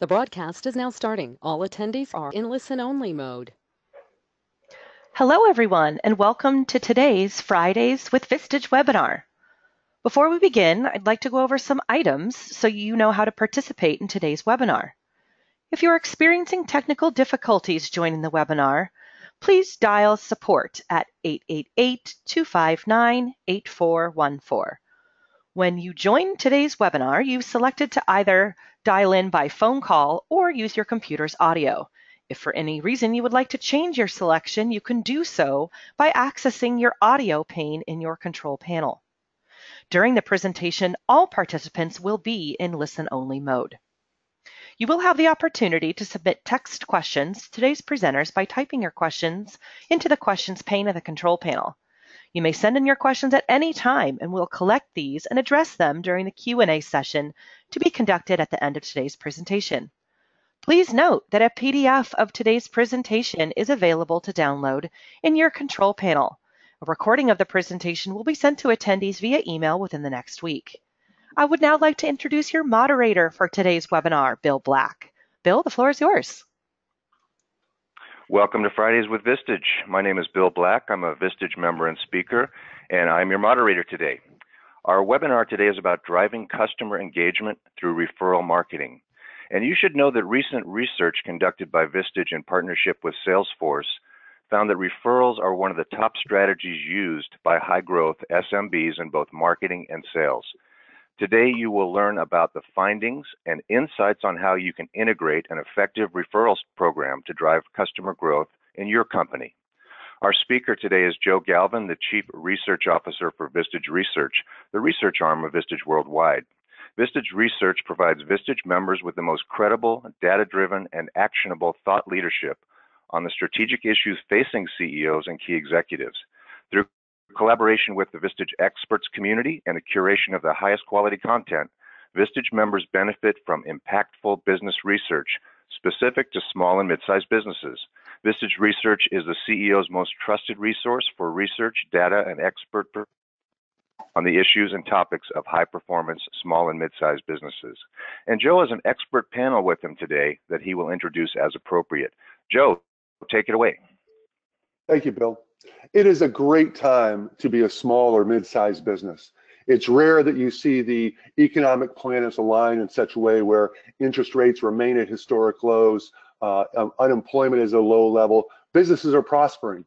The broadcast is now starting. All attendees are in listen-only mode. Hello, everyone, and welcome to today's Fridays with Vistage webinar. Before we begin, I'd like to go over some items so you know how to participate in today's webinar. If you're experiencing technical difficulties joining the webinar, please dial support at 888-259-8414. When you join today's webinar, you've selected to either dial in by phone call or use your computer's audio. If for any reason you would like to change your selection, you can do so by accessing your audio pane in your control panel. During the presentation, all participants will be in listen-only mode. You will have the opportunity to submit text questions to today's presenters by typing your questions into the questions pane of the control panel. You may send in your questions at any time, and we'll collect these and address them during the Q&A session to be conducted at the end of today's presentation. Please note that a PDF of today's presentation is available to download in your control panel. A recording of the presentation will be sent to attendees via email within the next week. I would now like to introduce your moderator for today's webinar, Bill Black. Bill, the floor is yours. Welcome to Fridays with Vistage. My name is Bill Black. I'm a Vistage member and speaker, and I'm your moderator today. Our webinar today is about driving customer engagement through referral marketing. And you should know that recent research conducted by Vistage in partnership with Salesforce found that referrals are one of the top strategies used by high-growth SMBs in both marketing and sales. Today, you will learn about the findings and insights on how you can integrate an effective referrals program to drive customer growth in your company. Our speaker today is Joe Galvin, the Chief Research Officer for Vistage Research, the research arm of Vistage Worldwide. Vistage Research provides Vistage members with the most credible, data-driven, and actionable thought leadership on the strategic issues facing CEOs and key executives. Through collaboration with the Vistage experts community and the curation of the highest quality content, Vistage members benefit from impactful business research specific to small and mid-sized businesses. Vistage Research is the CEO's most trusted resource for research, data, and expert on the issues and topics of high-performance small and mid-sized businesses. And Joe has an expert panel with him today that he will introduce as appropriate. Joe, take it away. Thank you, Bill. It is a great time to be a small or mid-sized business. It's rare that you see the economic planets align in such a way where interest rates remain at historic lows, unemployment is at a low level, businesses are prospering.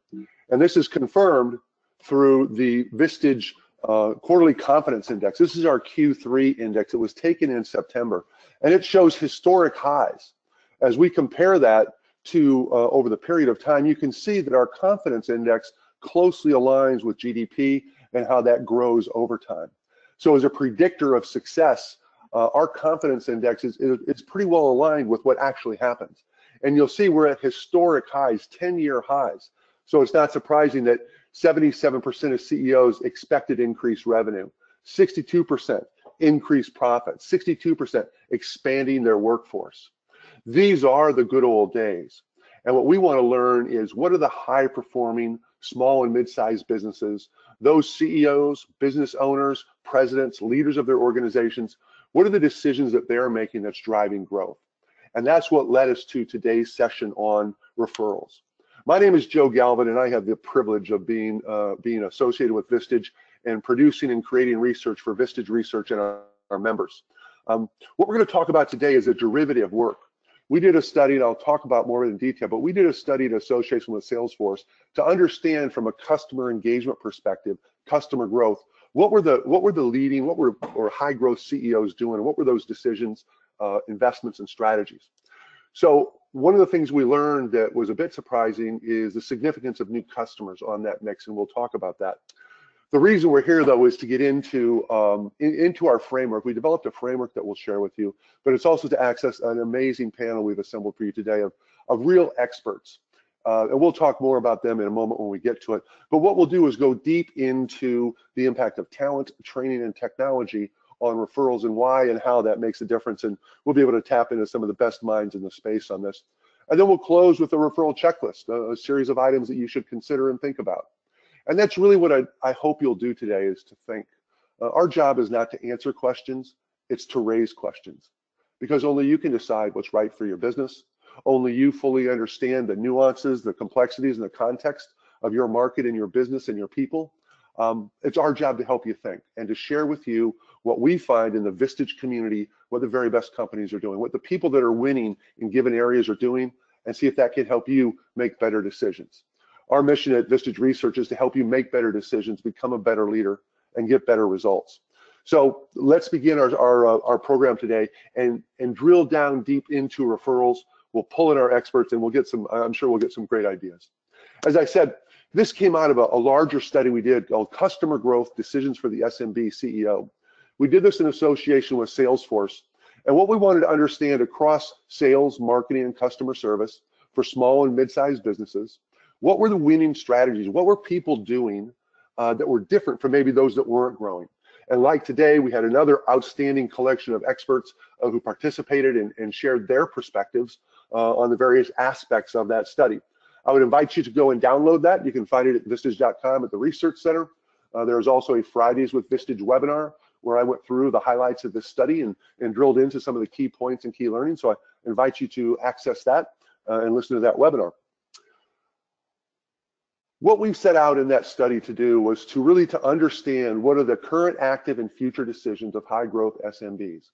And this is confirmed through the Vistage Quarterly Confidence Index. This is our Q3 index. It was taken in September, and it shows historic highs. As we compare that to over the period of time, you can see that our confidence index closely aligns with GDP and how that grows over time. So as a predictor of success, our confidence index is pretty well aligned with what actually happens. And you'll see we're at historic highs, 10-year highs. So it's not surprising that 77% of CEOs expected increased revenue, 62% increased profit, 62% expanding their workforce. These are the good old days. And what we want to learn is what are the high-performing small and mid-sized businesses, those CEOs, business owners, presidents, leaders of their organizations, what are the decisions that they're making that's driving growth? And that's what led us to today's session on referrals. My name is Joe Galvin, and I have the privilege of being associated with Vistage and producing and creating research for Vistage Research and our members. What we're going to talk about today is a derivative work. We did a study, and I'll talk about more in detail, but we did a study in association with Salesforce to understand from a customer engagement perspective, customer growth, what were high growth CEOs doing, and what were those decisions, investments, and strategies. So one of the things we learned that was a bit surprising is the significance of new customers on that mix, and we'll talk about that. The reason we're here, though, is to get into our framework. We developed a framework that we'll share with you, but it's also to access an amazing panel we've assembled for you today of real experts. And we'll talk more about them in a moment when we get to it. But what we'll do is go deep into the impact of talent, training, and technology on referrals and why and how that makes a difference. And we'll be able to tap into some of the best minds in the space on this. And then we'll close with a referral checklist, a series of items that you should consider and think about. And that's really what I hope you'll do today, is to think. Our job is not to answer questions, it's to raise questions. because only you can decide what's right for your business. Only you fully understand the nuances, the complexities, and the context of your market and your business and your people. It's our job to help you think and to share with you what we find in the Vistage community, what the very best companies are doing, what the people that are winning in given areas are doing, and see if that can help you make better decisions. Our mission at Vistage Research is to help you make better decisions, become a better leader, and get better results. So let's begin our program today and drill down deep into referrals. We'll pull in our experts and we'll get some, I'm sure we'll get some great ideas. As I said, this came out of a larger study we did called Customer Growth Decisions for the SMB CEO. We did this in association with Salesforce. And what we wanted to understand across sales, marketing, and customer service for small and mid-sized businesses, what were the winning strategies? What were people doing that were different from maybe those that weren't growing? And like today, we had another outstanding collection of experts who participated and shared their perspectives on the various aspects of that study. I would invite you to go and download that. You can find it at vistage.com at the Research Center. There's also a Fridays with Vistage webinar where I went through the highlights of this study and drilled into some of the key points and key learnings. So I invite you to access that and listen to that webinar. What we've set out in that study to do was to really understand what are the current, active, and future decisions of high growth SMBs.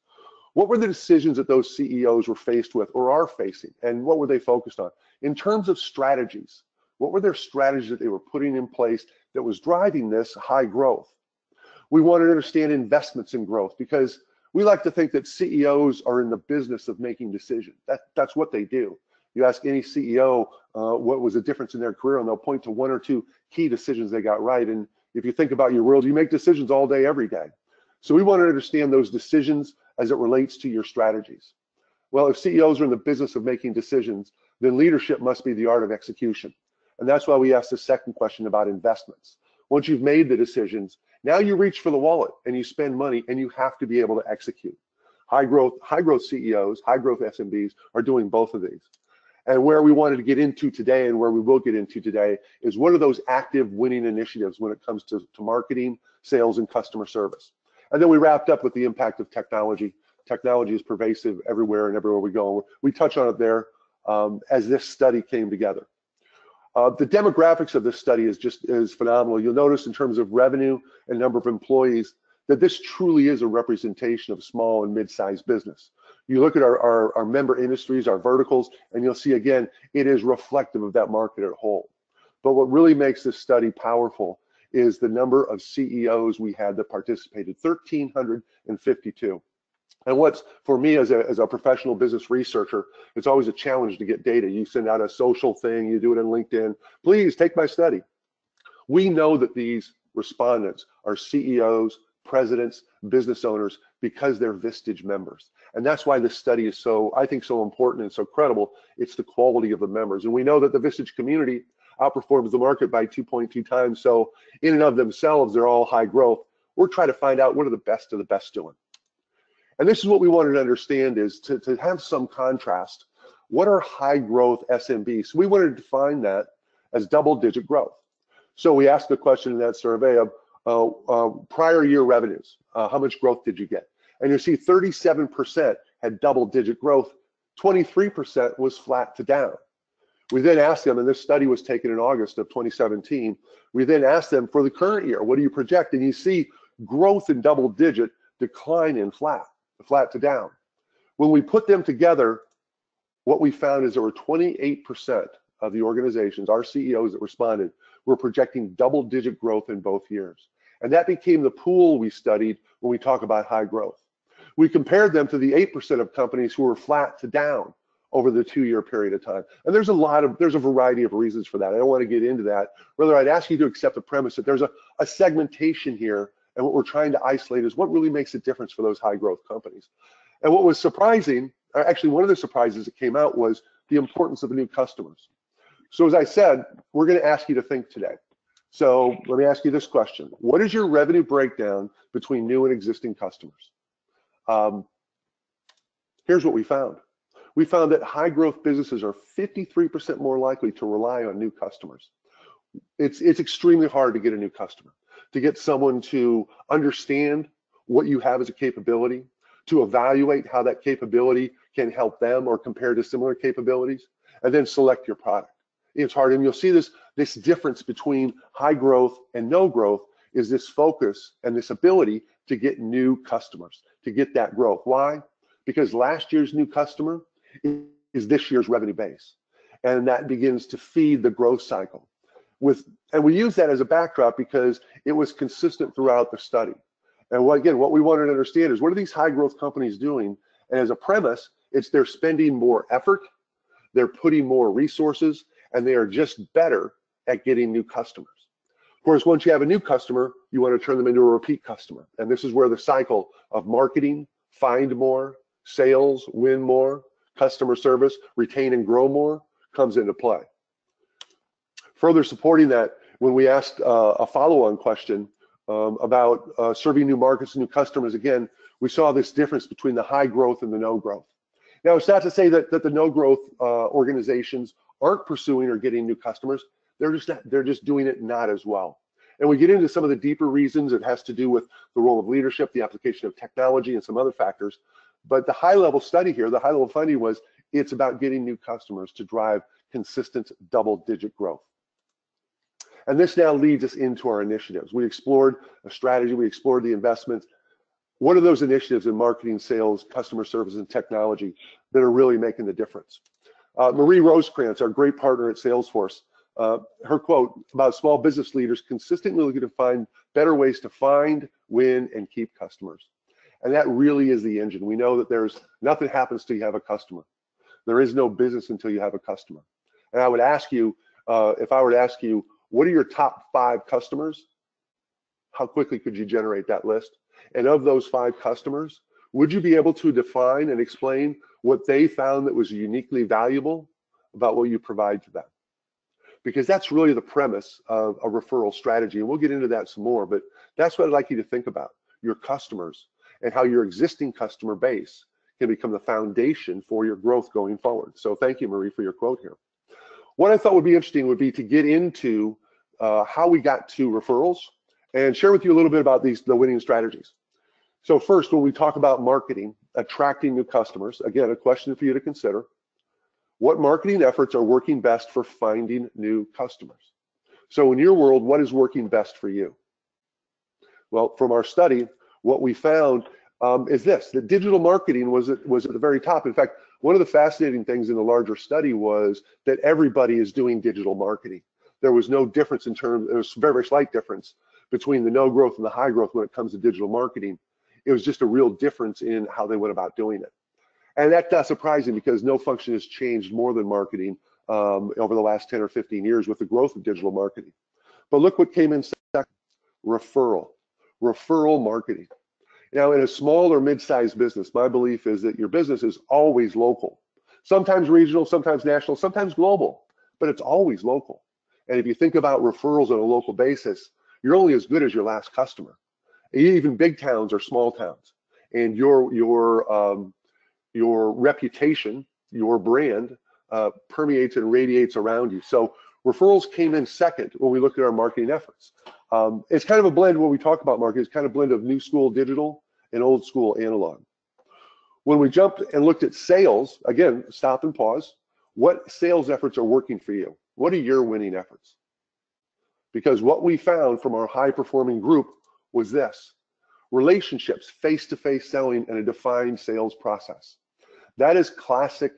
What were the decisions that those CEOs were faced with or are facing, and what were they focused on? In terms of strategies, what were their strategies that they were putting in place that was driving this high growth? We wanted to understand investments in growth because we like to think that CEOs are in the business of making decisions. That's what they do. You ask any CEO what was the difference in their career, and they'll point to one or two key decisions they got right. And if you think about your world, you make decisions all day, every day. So we want to understand those decisions as it relates to your strategies. Well, if CEOs are in the business of making decisions, then leadership must be the art of execution. And that's why we asked the second question about investments. Once you've made the decisions, now you reach for the wallet and you spend money, and you have to be able to execute. High growth CEOs, high growth SMBs are doing both of these. And where we wanted to get into today, and where we will get into today, is what are those active winning initiatives when it comes to marketing, sales, and customer service. And then we wrapped up with the impact of technology. Technology is pervasive everywhere and everywhere we go. We touch on it there as this study came together. The demographics of this study is phenomenal. You'll notice in terms of revenue and number of employees that this truly is a representation of small and mid-sized business. You look at our member industries, our verticals, and you'll see again, it is reflective of that market as a whole. But what really makes this study powerful is the number of CEOs we had that participated, 1,352. And what's, for me as a professional business researcher, it's always a challenge to get data. You send out a social thing, you do it on LinkedIn, please take my study. We know that these respondents are CEOs, presidents, business owners, because they're Vistage members. And that's why this study is so, I think, so important and so credible. It's the quality of the members. And we know that the Vistage community outperforms the market by 2.2 times. So in and of themselves, they're all high growth. We're trying to find out what are the best of the best doing. And this is what we wanted to understand, is to have some contrast. What are high growth SMBs? So we wanted to define that as double-digit growth. So we asked the question in that survey of prior year revenues. How much growth did you get? And you see 37% had double-digit growth, 23% was flat to down. We then asked them, and this study was taken in August of 2017, we then asked them for the current year, what do you project? And you see growth in double-digit, decline in flat to down. When we put them together, what we found is there were 28% of the organizations, our CEOs that responded, were projecting double-digit growth in both years. And that became the pool we studied when we talk about high growth. We compared them to the 8% of companies who were flat to down over the 2-year period of time. And there's a variety of reasons for that. I don't want to get into that. Rather, I'd ask you to accept the premise that there's a segmentation here, and what we're trying to isolate is what really makes a difference for those high growth companies. And what was surprising, or actually one of the surprises that came out, was the importance of new customers. So as I said, we're going to ask you to think today. So let me ask you this question. What is your revenue breakdown between new and existing customers? Here's what we found. We found that high growth businesses are 53% more likely to rely on new customers. It's extremely hard to get a new customer, to get someone to understand what you have as a capability, to evaluate how that capability can help them or compare to similar capabilities, and then select your product. It's hard, and you'll see this difference between high growth and no growth is this focus and this ability to get new customers, to get that growth. Why? Because last year's new customer is this year's revenue base, and that begins to feed the growth cycle. And we use that as a backdrop because it was consistent throughout the study. And what we wanted to understand is, what are these high growth companies doing? And as a premise, it's they're spending more effort, they're putting more resources, and they are just better at getting new customers. Of course, once you have a new customer, you want to turn them into a repeat customer. And this is where the cycle of marketing, find more, sales, win more, customer service, retain and grow more comes into play. Further supporting that, when we asked a follow-on question about serving new markets and new customers, again, we saw this difference between the high growth and the no growth. Now, it's not to say that the no growth organizations aren't pursuing or getting new customers. They're just doing it not as well. And we get into some of the deeper reasons. It has to do with the role of leadership, the application of technology, and some other factors. But the high-level study here, the high-level finding was it's about getting new customers to drive consistent double-digit growth. And this now leads us into our initiatives. We explored a strategy, we explored the investments. What are those initiatives in marketing, sales, customer service, and technology that are really making the difference? Marie Rosecrans, our great partner at Salesforce, her quote about small business leaders consistently looking to find better ways to find, win, and keep customers. And that really is the engine. We know that there's nothing happens till you have a customer. There is no business until you have a customer. And I would ask you, if I were to ask you, what are your top 5 customers? How quickly could you generate that list? And of those 5 customers, would you be able to define and explain what they found that was uniquely valuable about what you provide to them? Because that's really the premise of a referral strategy. And we'll get into that some more, but that's what I'd like you to think about, your customers and how your existing customer base can become the foundation for your growth going forward. So thank you, Marie, for your quote here. What I thought would be interesting would be to get into how we got to referrals and share with you a little bit about the winning strategies. So first, when we talk about marketing, attracting new customers, again, a question for you to consider. What marketing efforts are working best for finding new customers? So in your world, what is working best for you? Well, from our study, what we found is this, that digital marketing was at the very top. In fact, one of the fascinating things in the larger study was that everybody is doing digital marketing. There was no difference there was very, very slight difference between the no growth and the high growth when it comes to digital marketing. It was just a real difference in how they went about doing it. And that's not surprising because no function has changed more than marketing over the last 10 or 15 years with the growth of digital marketing. But look what came in second, referral marketing. Now, in a small or mid-sized business, my belief is that your business is always local, sometimes regional, sometimes national, sometimes global, but it's always local. And if you think about referrals on a local basis, you're only as good as your last customer. Even big towns or small towns, and your reputation, your brand permeates and radiates around you. So referrals came in second when we looked at our marketing efforts. It's kind of a blend when we talk about marketing. It's kind of a blend of new school digital and old school analog. When we jumped and looked at sales, again, stop and pause. What sales efforts are working for you? What are your winning efforts? Because what we found from our high performing group was this: relationships, face-to-face selling, and a defined sales process. That is classic,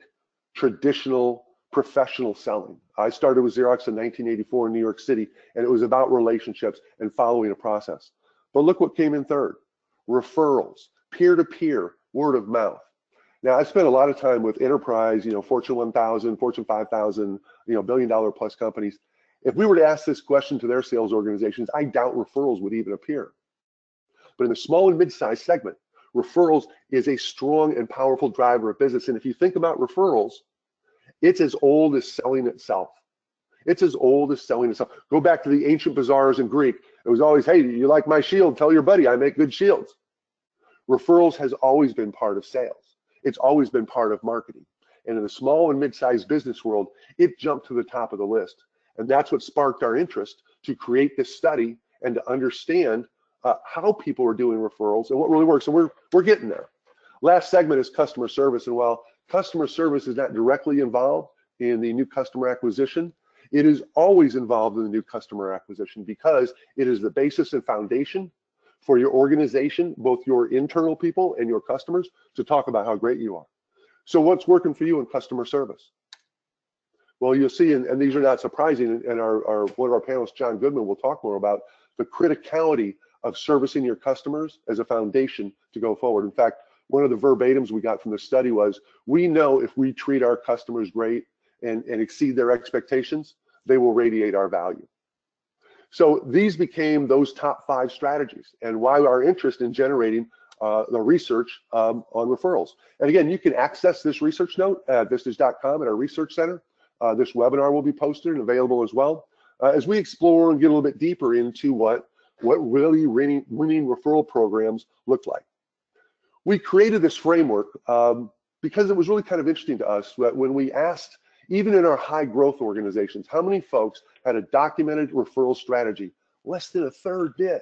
traditional, professional selling. I started with Xerox in 1984 in New York City, and it was about relationships and following a process. But look what came in third: referrals, peer-to-peer, word of mouth. Now, I spent a lot of time with enterprise, Fortune 1000, Fortune 5000, billion-dollar plus companies. If we were to ask this question to their sales organizations, I doubt referrals would even appear. But in the small and mid-sized segment, referrals is a strong and powerful driver of business. And if you think about referrals, it's as old as selling itself. It's as old as selling itself. Go back to the ancient bazaars in Greek. It was always, hey, you like my shield? Tell your buddy I make good shields. Referrals has always been part of sales. It's always been part of marketing. And in the small and mid-sized business world, it jumped to the top of the list. And that's what sparked our interest to create this study and to understand how people are doing referrals and what really works. And we're getting there. Last segment is customer service. And while customer service is not directly involved in the new customer acquisition, it is always involved in the new customer acquisition because it is the basis and foundation for your organization, both your internal people and your customers, to talk about how great you are. So what's working for you in customer service? Well, you'll see, and these are not surprising, and one of our panelists, John Goodman, will talk more about the criticality of servicing your customers as a foundation to go forward. In fact, one of the verbatims we got from the study was, we know if we treat our customers great and exceed their expectations, they will radiate our value. So these became those top 5 strategies, and why our interest in generating the research on referrals. And again, you can access this research note at vistage.com at our research center. This webinar will be posted and available as well as we explore and get a little bit deeper into what really winning referral programs look like. We created this framework because it was really kind of interesting to us that when we asked, even in our high growth organizations, how many folks had a documented referral strategy? Less than a third did.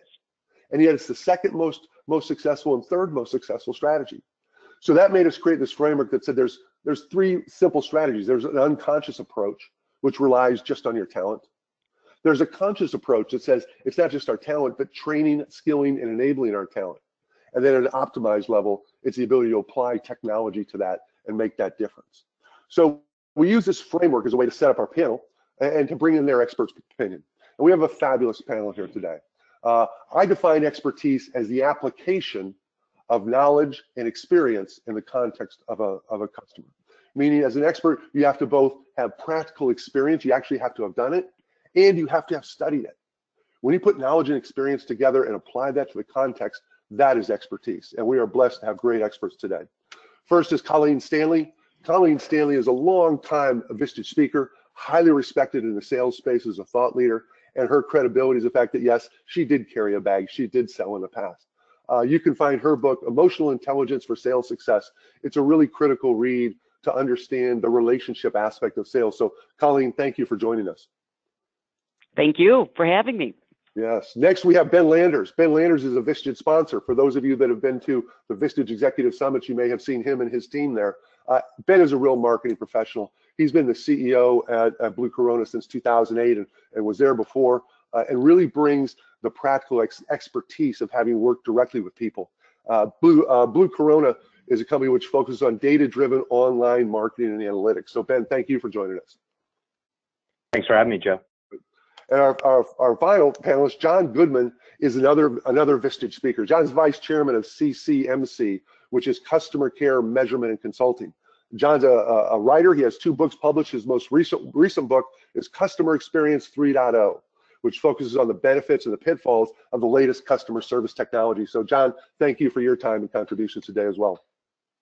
And yet it's the second most successful and third most successful strategy. So that made us create this framework that said there's 3 simple strategies. There's an unconscious approach, which relies just on your talent. There's a conscious approach that says it's not just our talent, but training, skilling, and enabling our talent. And then at an optimized level, it's the ability to apply technology to that and make that difference. So we use this framework as a way to set up our panel and to bring in their expert's opinion. And we have a fabulous panel here today. I define expertise as the application of knowledge and experience in the context of a customer. Meaning, as an expert, you have to both have practical experience, you actually have to have done it, and you have to have studied it. When you put knowledge and experience together and apply that to the context, that is expertise. And we are blessed to have great experts today. First is Colleen Stanley. Colleen Stanley is a long-time Vistage speaker, highly respected in the sales space as a thought leader, and her credibility is the fact that, yes, she did carry a bag. She did sell in the past. You can find her book, Emotional Intelligence for Sales Success. It's a really critical read to understand the relationship aspect of sales. So, Colleen, thank you for joining us. Thank you for having me. Yes. Next, we have Ben Landers. Ben Landers is a Vistage sponsor. For those of you that have been to the Vistage Executive Summit, you may have seen him and his team there. Ben is a real marketing professional. He's been the CEO at Blue Corona since 2008 and was there before, and really brings the practical expertise of having worked directly with people. Blue Corona is a company which focuses on data-driven online marketing and analytics. So Ben, thank you for joining us. Thanks for having me, Joe. And our final panelist, John Goodman, is another Vistage speaker. John's vice chairman of CCMC, which is Customer Care Measurement and Consulting. John's a writer. He has 2 books published. His most recent book is Customer Experience 3.0, which focuses on the benefits and the pitfalls of the latest customer service technology. So John, thank you for your time and contributions today as well.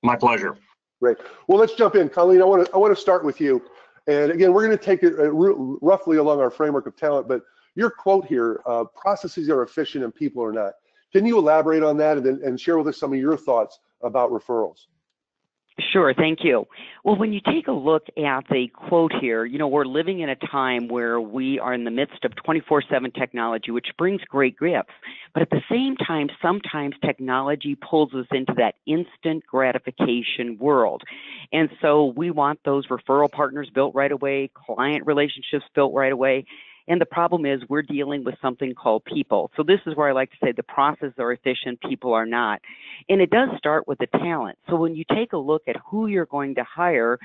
My pleasure. Great. Well, let's jump in. Colleen, I want to start with you. And again, we're going to take it roughly along our framework of talent, but your quote here, processes are efficient and people are not. Can you elaborate on that and share with us some of your thoughts about referrals? Sure, thank you. Well, when you take a look at the quote here, we're living in a time where we are in the midst of 24/7 technology, which brings great gifts. But at the same time, sometimes technology pulls us into that instant gratification world. And so we want those referral partners built right away, client relationships built right away. And the problem is we're dealing with something called people. So this is where I like to say the processes are efficient, people are not. And it does start with the talent. So when you take a look at who you're going to hire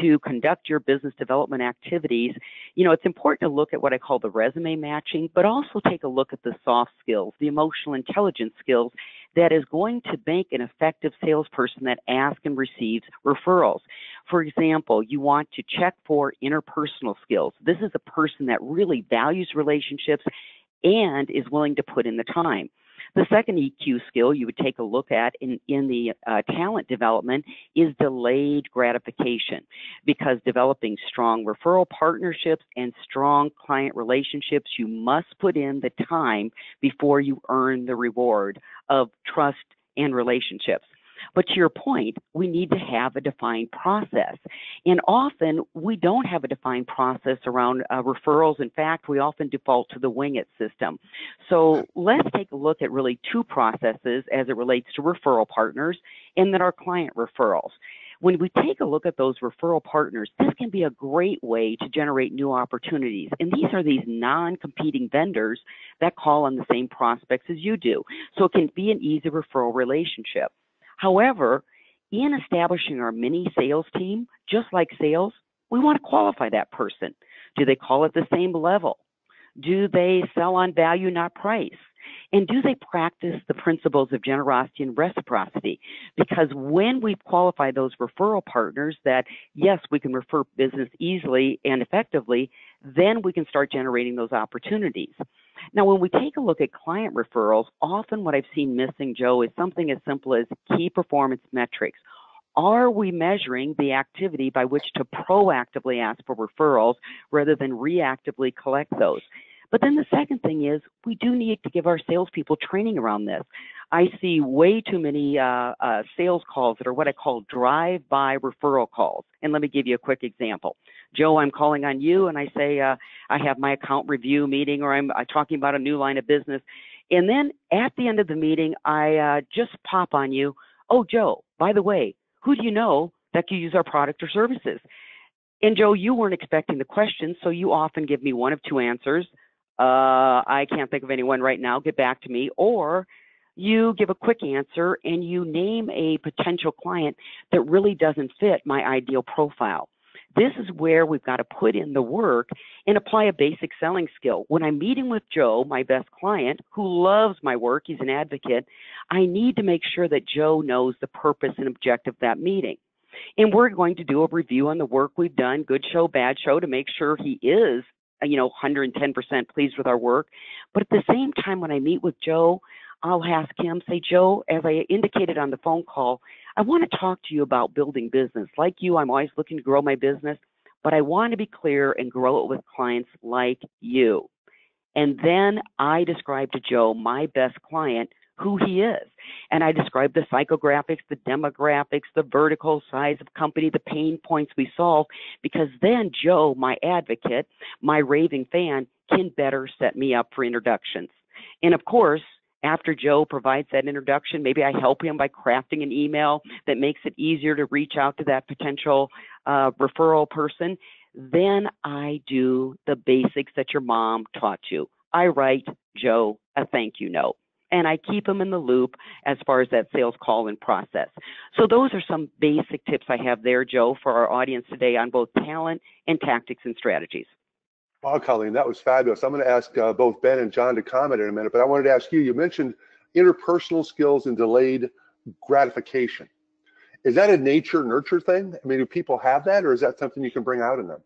to conduct your business development activities, it's important to look at what I call the resume matching, but also take a look at the soft skills, the emotional intelligence skills that is going to make an effective salesperson that asks and receives referrals. For example, you want to check for interpersonal skills. This is a person that really values relationships and is willing to put in the time. The second EQ skill you would take a look at in the talent development is delayed gratification, because developing strong referral partnerships and strong client relationships, you must put in the time before you earn the reward of trust and relationships. But to your point, we need to have a defined process. And often we don't have a defined process around referrals. In fact, we often default to the wing it system. So let's take a look at really two processes as it relates to referral partners and then our client referrals. When we take a look at those referral partners, this can be a great way to generate new opportunities. And these are these non-competing vendors that call on the same prospects as you do. So it can be an easy referral relationship. However, in establishing our mini sales team, just like sales, we want to qualify that person. Do they call at the same level? Do they sell on value, not price? And do they practice the principles of generosity and reciprocity? Because when we qualify those referral partners that, yes, we can refer business easily and effectively, then we can start generating those opportunities. Now, when we take a look at client referrals, often what I've seen missing, Joe, is something as simple as key performance metrics. Are we measuring the activity by which to proactively ask for referrals rather than reactively collect those? But then the second thing is we do need to give our salespeople training around this. I see way too many sales calls that are what I call drive-by referral calls. And let me give you a quick example. Joe, I'm calling on you and I say I have my account review meeting or I'm talking about a new line of business. And then at the end of the meeting, I just pop on you. Oh, Joe, by the way, who do you know that could use our product or services? And Joe, you weren't expecting the question, so you often give me one of two answers. I can't think of anyone right now, get back to me. Or you give a quick answer and you name a potential client that really doesn't fit my ideal profile. This is where we've got to put in the work and apply a basic selling skill. When I'm meeting with Joe, my best client, who loves my work, he's an advocate, I need to make sure that Joe knows the purpose and objective of that meeting. And we're going to do a review on the work we've done, good show, bad show, to make sure he is 110% pleased with our work. But at the same time, when I meet with Joe, I'll ask him, say, Joe, as I indicated on the phone call, I want to talk to you about building business. Like you, I'm always looking to grow my business, but I want to be clear and grow it with clients like you. And then I describe to Joe, my best client, who he is. And I describe the psychographics, the demographics, the vertical size of company, the pain points we solve, because then Joe, my advocate, my raving fan, can better set me up for introductions. And of course, after Joe provides that introduction, maybe I help him by crafting an email that makes it easier to reach out to that potential referral person. Then I do the basics that your mom taught you. I write Joe a thank you note. And I keep them in the loop as far as that sales call and process. So those are some basic tips I have there, Joe, for our audience today on both talent and tactics and strategies. Wow, Colleen, that was fabulous. I'm going to ask both Ben and John to comment in a minute, but I wanted to ask you, you mentioned interpersonal skills and delayed gratification. Is that a nature-nurture thing? I mean, do people have that, or is that something you can bring out in them?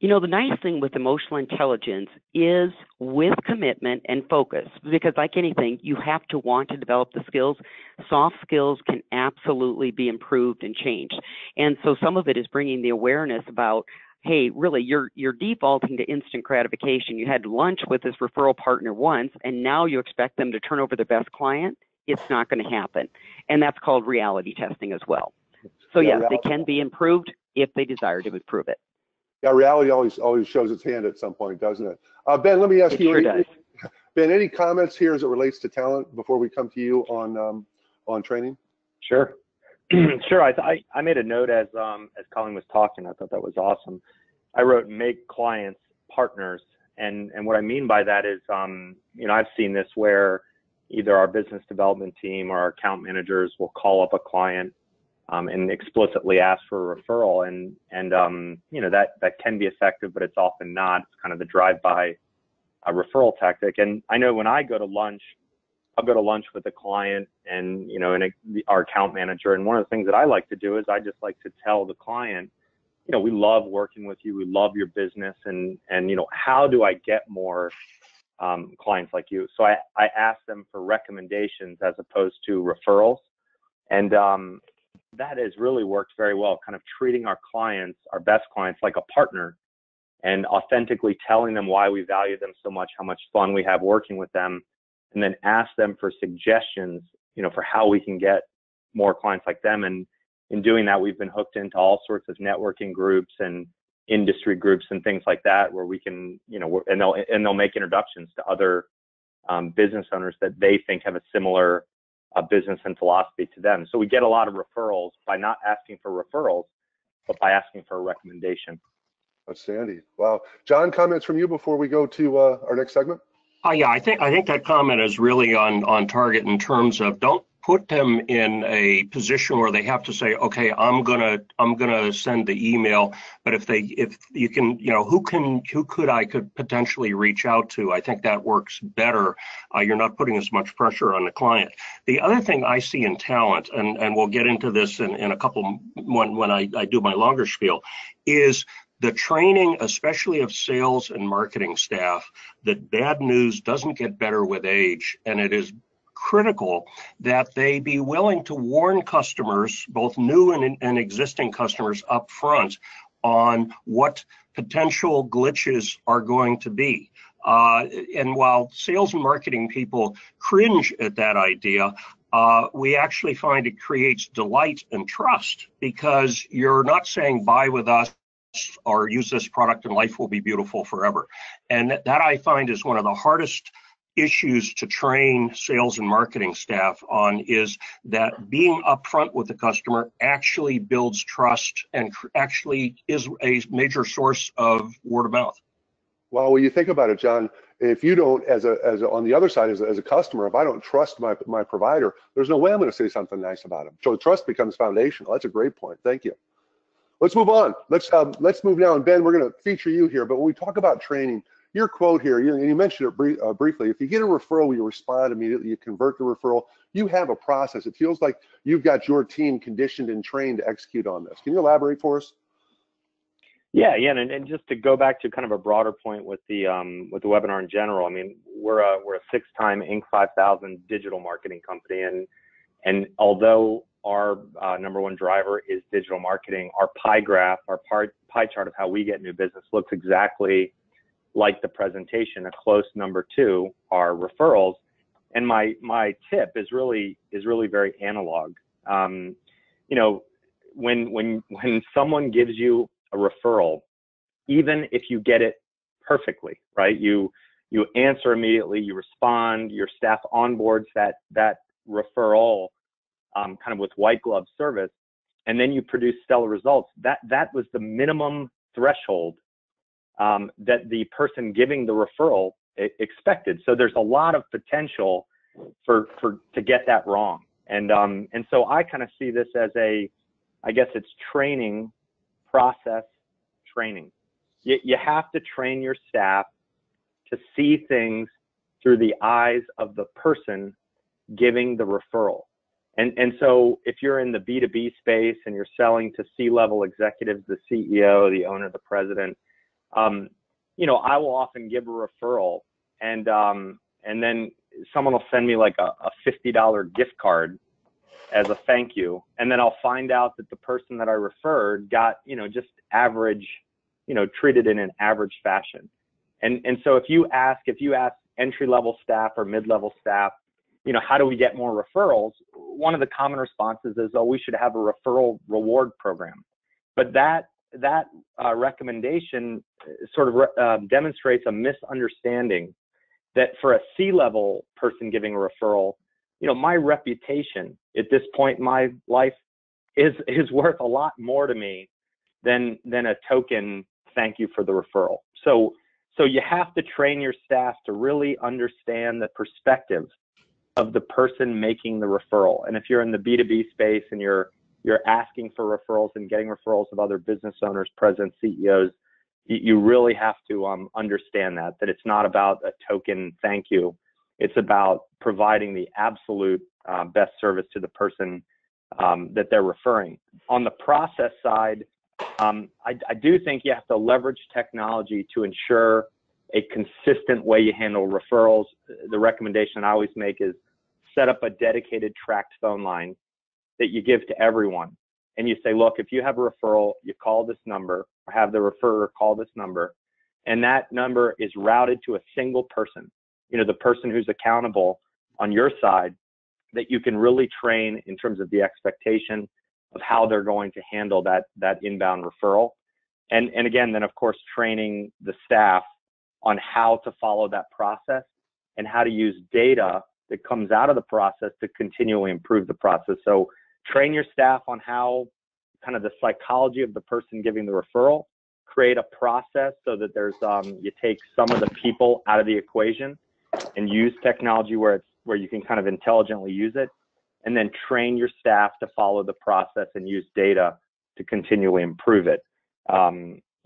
The nice thing with emotional intelligence is with commitment and focus, because like anything, you have to want to develop the skills. Soft skills can absolutely be improved and changed. And so some of it is bringing the awareness about, hey, really, you're defaulting to instant gratification. You had lunch with this referral partner once, and now you expect them to turn over their best client. It's not going to happen. And that's called reality testing as well. So yes, it can be improved if they desire to improve it. Yeah, reality always shows its hand at some point, doesn't it? Ben, let me ask you. Sure does. Ben, any comments here as it relates to talent before we come to you on training? Sure. Sure. I made a note as Colleen was talking. I thought that was awesome. I wrote make clients partners, and what I mean by that is I've seen this where either our business development team or our account managers will call up a client and explicitly ask for a referral, and that can be effective, but it's often not. It's kind of the drive-by referral tactic. And I know when I go to lunch, I'll go to lunch with a client and our account manager, and one of the things that I like to do is I just like to tell the client, we love working with you, we love your business, and how do I get more clients like you? So I ask them for recommendations as opposed to referrals, and that has really worked very well, kind of treating our clients, our best clients, like a partner and authentically telling them why we value them so much, how much fun we have working with them, and then ask them for suggestions, for how we can get more clients like them. And in doing that, we've been hooked into all sorts of networking groups and industry groups and things like that, where we can, and they'll make introductions to other business owners that they think have a similar business and philosophy to them. So we get a lot of referrals by not asking for referrals, but by asking for a recommendation. Outstanding. Wow. John, comments from you before we go to our next segment? Yeah, I think that comment is really on target in terms of don't put them in a position where they have to say, okay, I'm gonna send the email, but if you can, who could I potentially reach out to? I think that works better. You're not putting as much pressure on the client. The other thing I see in talent, and we'll get into this in a couple when I do my longer spiel, is the training, especially of sales and marketing staff, that bad news doesn't get better with age, and it is critical that they be willing to warn customers, both new and existing customers, up front on what potential glitches are going to be. And while sales and marketing people cringe at that idea, we actually find it creates delight and trust, because you're not saying buy with us or use this product and life will be beautiful forever. And that I find is one of the hardest issues to train sales and marketing staff on, is that being upfront with the customer actually builds trust and actually is a major source of word of mouth. Well, when you think about it, John, if you don't, as on the other side, as a customer, if I don't trust my provider, there's no way I'm going to say something nice about him. So trust becomes foundational. That's a great point. Thank you. Let's move on. Let's move now. And Ben, we're going to feature you here. But when we talk about training, your quote here, you mentioned it briefly. If you get a referral, you respond immediately. You convert the referral. You have a process. It feels like you've got your team conditioned and trained to execute on this. Can you elaborate for us? Yeah, and just to go back to kind of a broader point with the webinar in general. I mean, we're a 6-time Inc. 5000 digital marketing company, and although our number one driver is digital marketing, our pie graph, our pie chart of how we get new business looks exactly like the presentation. A close number 2 are referrals, and my tip is really very analog. When someone gives you a referral, even if you get it perfectly, right? You answer immediately, you respond, your staff onboards that referral kind of with white glove service, and then you produce stellar results. That was the minimum threshold that the person giving the referral expected. So there's a lot of potential to get that wrong. And so I kind of see this as I guess it's training, process training. You have to train your staff to see things through the eyes of the person giving the referral. And so if you're in the B2B space and you're selling to C-level executives, the CEO, the owner, the president, I will often give a referral, and then someone will send me like a $50 gift card as a thank you. And then I'll find out that the person that I referred got, just average, treated in an average fashion. And so if you ask entry-level staff or mid-level staff, how do we get more referrals? One of the common responses is, we should have a referral reward program. But that recommendation sort of demonstrates a misunderstanding that for a C-level person giving a referral, my reputation at this point in my life is worth a lot more to me than a token thank you for the referral. So you have to train your staff to really understand the perspective of the person making the referral. And if you're in the B2B space and you're asking for referrals and getting referrals of other business owners, presidents, CEOs, you really have to understand that it's not about a token thank you. It's about providing the absolute best service to the person that they're referring. On the process side, I do think you have to leverage technology to ensure a consistent way you handle referrals. The recommendation I always make is set up a dedicated tracked phone line that you give to everyone. And you say, look, if you have a referral, you call this number, or have the referrer call this number, and that number is routed to a single person, the person who's accountable on your side that you can really train in terms of the expectation of how they're going to handle that inbound referral. And again, then of course, training the staff on how to follow that process and how to use data that comes out of the process to continually improve the process. So train your staff on how kind of the psychology of the person giving the referral, create a process so that there's you take some of the people out of the equation and use technology where you can kind of intelligently use it, and then train your staff to follow the process and use data to continually improve it.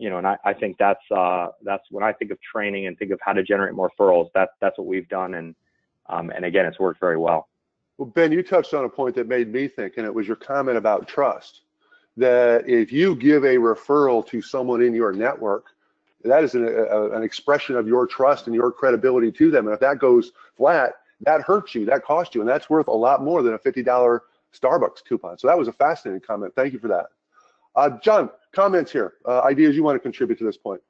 You know, and I think that's when I think of training and think of how to generate more referrals, that's what we've done, and again, it's worked very well. Well, Ben, you touched on a point that made me think, and it was your comment about trust. That if you give a referral to someone in your network, that is an expression of your trust and your credibility to them. And if that goes flat, that hurts you, that costs you, and that's worth a lot more than a $50 Starbucks coupon. So that was a fascinating comment. Thank you for that. John, comments here, ideas you want to contribute to this point?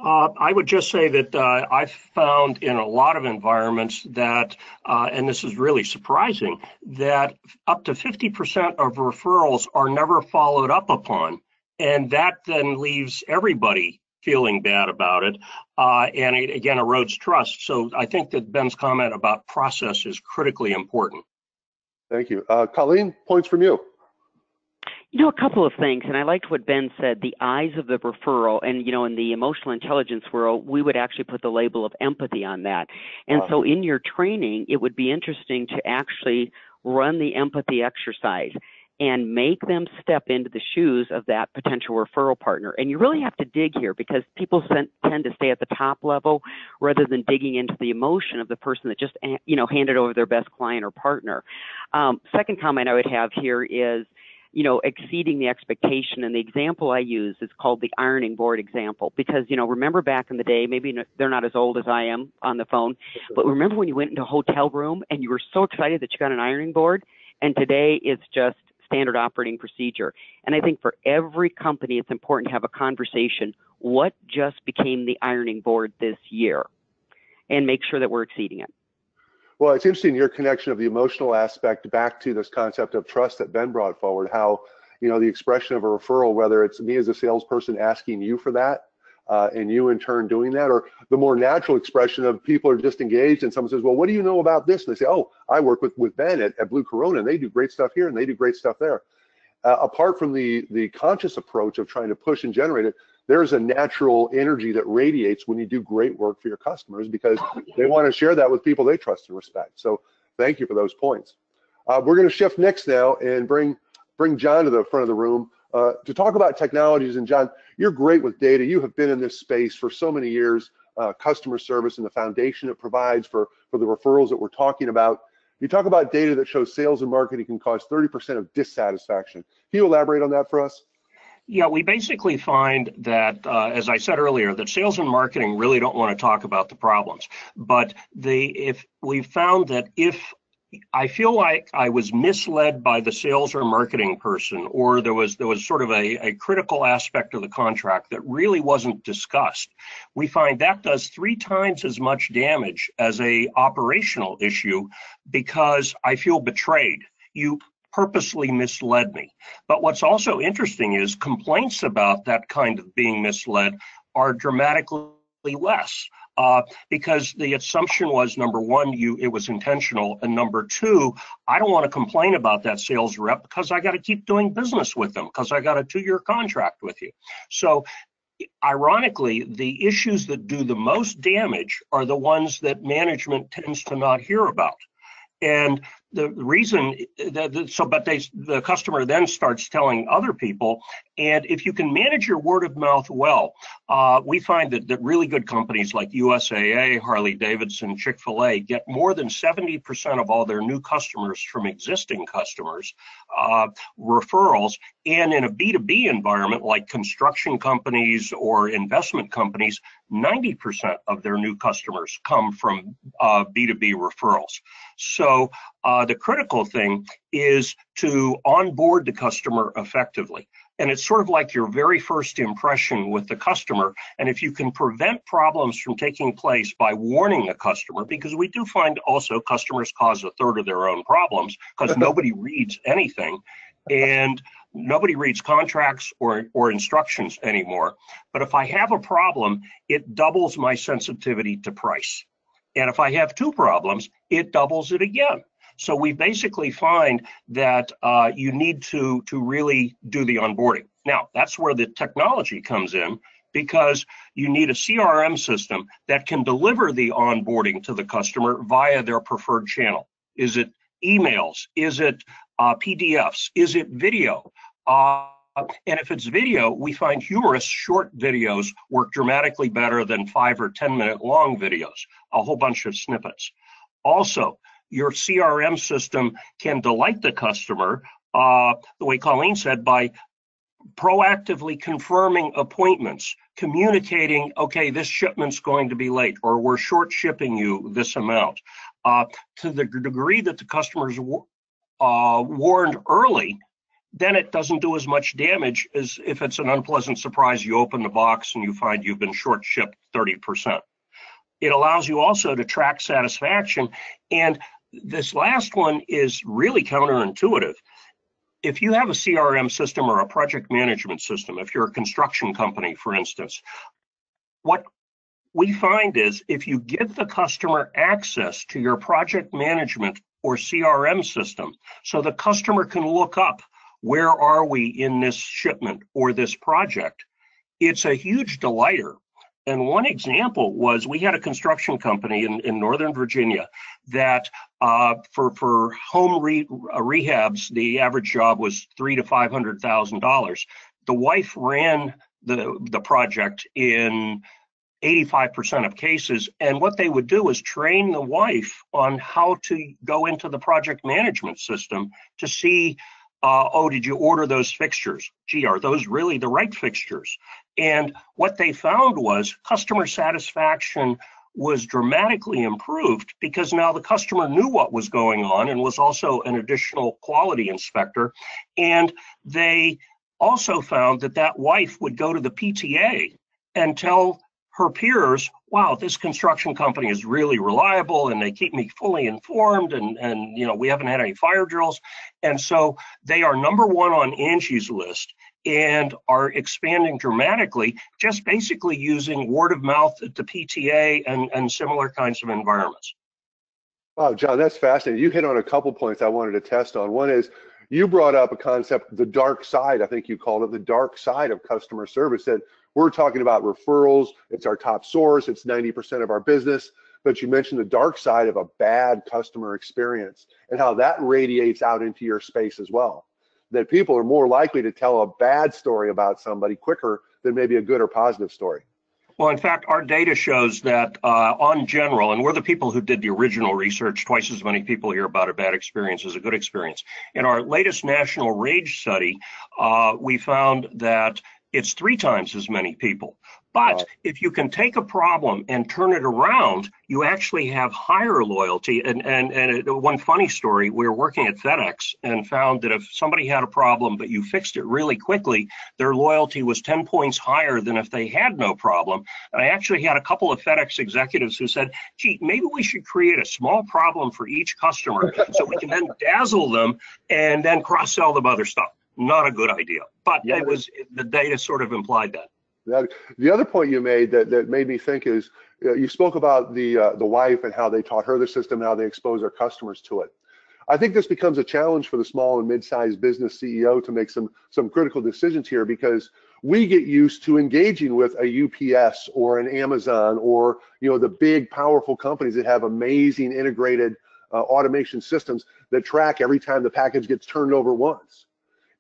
I would just say that I've found in a lot of environments that, and this is really surprising, that up to 50% of referrals are never followed up upon. And that then leaves everybody feeling bad about it. And it, again, erodes trust. So I think that Ben's comment about process is critically important. Thank you. Colleen, points from you. You know, a couple of things, and I liked what Ben said, the eyes of the referral, and, you know, in the emotional intelligence world, we would actually put the label of empathy on that. And so in your training, it would be interesting to actually run the empathy exercise and make them step into the shoes of that potential referral partner. And you really have to dig here because people tend to stay at the top level rather than digging into the emotion of the person that just, you know, handed over their best client or partner. Second comment I would have here is, you know, exceeding the expectation. And the example I use is called the ironing board example, because, you know, remember back in the day, maybe they're not as old as I am on the phone, but remember when you went into a hotel room and you were so excited that you got an ironing board, and today it's just standard operating procedure. And I think for every company, it's important to have a conversation. What just became the ironing board this year? And make sure that we're exceeding it. Well, it's interesting, your connection of the emotional aspect back to this concept of trust that Ben brought forward, how, you know, the expression of a referral, whether it's me as a salesperson asking you for that, and you in turn doing that, or the more natural expression of people are just engaged and someone says, well, what do you know about this? And they say, oh, I work with Ben at Blue Corona, and they do great stuff here and they do great stuff there. Apart from the conscious approach of trying to push and generate it, there's a natural energy that radiates when you do great work for your customers because they want to share that with people they trust and respect. So thank you for those points. We're going to shift next now and bring John to the front of the room to talk about technologies. And John, you're great with data. You have been in this space for so many years, customer service and the foundation it provides for the referrals that we're talking about. You talk about data that shows sales and marketing can cause 30% of dissatisfaction. Can you elaborate on that for us? Yeah, we basically find that, as I said earlier, that sales and marketing really don't want to talk about the problems. But if we found that if I feel like I was misled by the sales or marketing person, or there was sort of a critical aspect of the contract that really wasn't discussed, we find that does 3 times as much damage as a operational issue because I feel betrayed. You purposely misled me. But what's also interesting is complaints about that kind of being misled are dramatically less because the assumption was, number one, it was intentional, and number two, I don't want to complain about that sales rep because I got to keep doing business with them because I got a 2-year contract with you. So ironically, the issues that do the most damage are the ones that management tends to not hear about. And the reason the customer then starts telling other people, and if you can manage your word of mouth well, we find that really good companies like USAA, Harley Davidson, Chick-fil-A get more than 70% of all their new customers from existing customers, referrals, and in a B2B environment like construction companies or investment companies, 90% of their new customers come from B2B referrals. So The critical thing is to onboard the customer effectively. And it's sort of like your very first impression with the customer. And if you can prevent problems from taking place by warning the customer, because we do find also customers cause a third of their own problems because nobody reads anything and nobody reads contracts or instructions anymore. But if I have a problem, it doubles my sensitivity to price. And if I have two problems, it doubles it again. So we basically find that you need to really do the onboarding. Now, that's where the technology comes in, because you need a CRM system that can deliver the onboarding to the customer via their preferred channel. Is it emails? Is it PDFs? Is it video? And if it's video, we find humorous short videos work dramatically better than 5 or 10-minute long videos, a whole bunch of snippets. Also, your CRM system can delight the customer, the way Colleen said, by proactively confirming appointments, communicating, okay, this shipment's going to be late, or we're short shipping you this amount. To the degree that the customer's warned early, then it doesn't do as much damage as if it's an unpleasant surprise. You open the box and you find you've been short shipped 30%. It allows you also to track satisfaction. And this last one is really counterintuitive. If you have a CRM system or a project management system, if you're a construction company, for instance, what we find is if you give the customer access to your project management or CRM system, so the customer can look up, where are we in this shipment or this project, it's a huge delighter. And one example was we had a construction company in Northern Virginia that for home rehabs, the average job was $300,000 to $500,000. The wife ran the project in 85% of cases. And what they would do is train the wife on how to go into the project management system to see, oh, did you order those fixtures? Gee, are those really the right fixtures? And what they found was customer satisfaction was dramatically improved because now the customer knew what was going on and was also an additional quality inspector. And they also found that that wife would go to the PTA and tell her peers, wow, this construction company is really reliable and they keep me fully informed and you know, we haven't had any fire drills. And so they are number one on Angie's list and are expanding dramatically, just basically using word of mouth at the PTA and similar kinds of environments. Wow, John, that's fascinating. You hit on a couple points I wanted to test on. One is you brought up a concept, the dark side, I think you called it the dark side of customer service, that we're talking about referrals. It's our top source. It's 90% of our business. But you mentioned the dark side of a bad customer experience and how that radiates out into your space as well. That people are more likely to tell a bad story about somebody quicker than maybe a good or positive story. Well, in fact, our data shows that on general, and we're the people who did the original research, twice as many people hear about a bad experience as a good experience. In our latest national rage study, we found that it's 3 times as many people. But if you can take a problem and turn it around, you actually have higher loyalty. And one funny story, we were working at FedEx and found that if somebody had a problem, but you fixed it really quickly, their loyalty was 10 points higher than if they had no problem. And I actually had a couple of FedEx executives who said, gee, maybe we should create a small problem for each customer so we can then dazzle them and then cross-sell them other stuff. Not a good idea, but yeah, the data sort of implied that. The other point you made that made me think is you spoke about the wife and how they taught her the system, how they expose their customers to it. I think this becomes a challenge for the small and mid-sized business CEO to make some critical decisions here, because we get used to engaging with a UPS or an Amazon or the big powerful companies that have amazing integrated automation systems that track every time the package gets turned over once.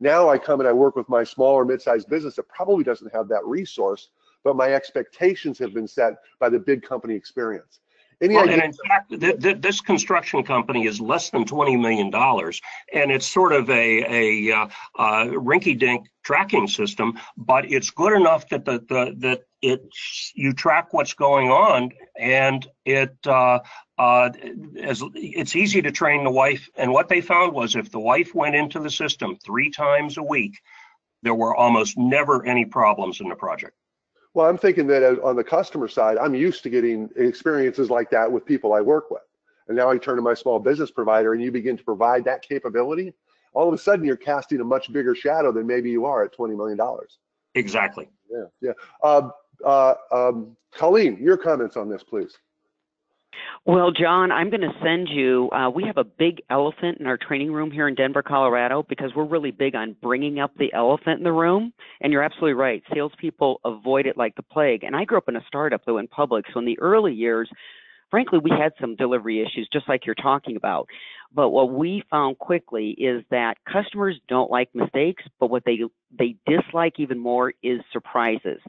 Now I come and I work with my small or mid-sized business that probably doesn't have that resource, but my expectations have been set by the big company experience. And in fact, this construction company is less than $20 million, and it's sort of a rinky-dink tracking system, but it's good enough that you track what's going on, and it as it's easy to train the wife. And what they found was if the wife went into the system 3 times a week, there were almost never any problems in the project. Well, I'm thinking that on the customer side, I'm used to getting experiences like that with people I work with. And now I turn to my small business provider and you begin to provide that capability. All of a sudden, you're casting a much bigger shadow than maybe you are at $20 million. Exactly. Yeah. Colleen, your comments on this, please. Well, John, I'm going to send you, we have a big elephant in our training room here in Denver, Colorado, because we're really big on bringing up the elephant in the room. And you're absolutely right. Salespeople avoid it like the plague. And I grew up in a startup that went public. So in the early years, frankly, we had some delivery issues, just like you're talking about. But what we found quickly is that customers don't like mistakes, but what they dislike even more is surprises.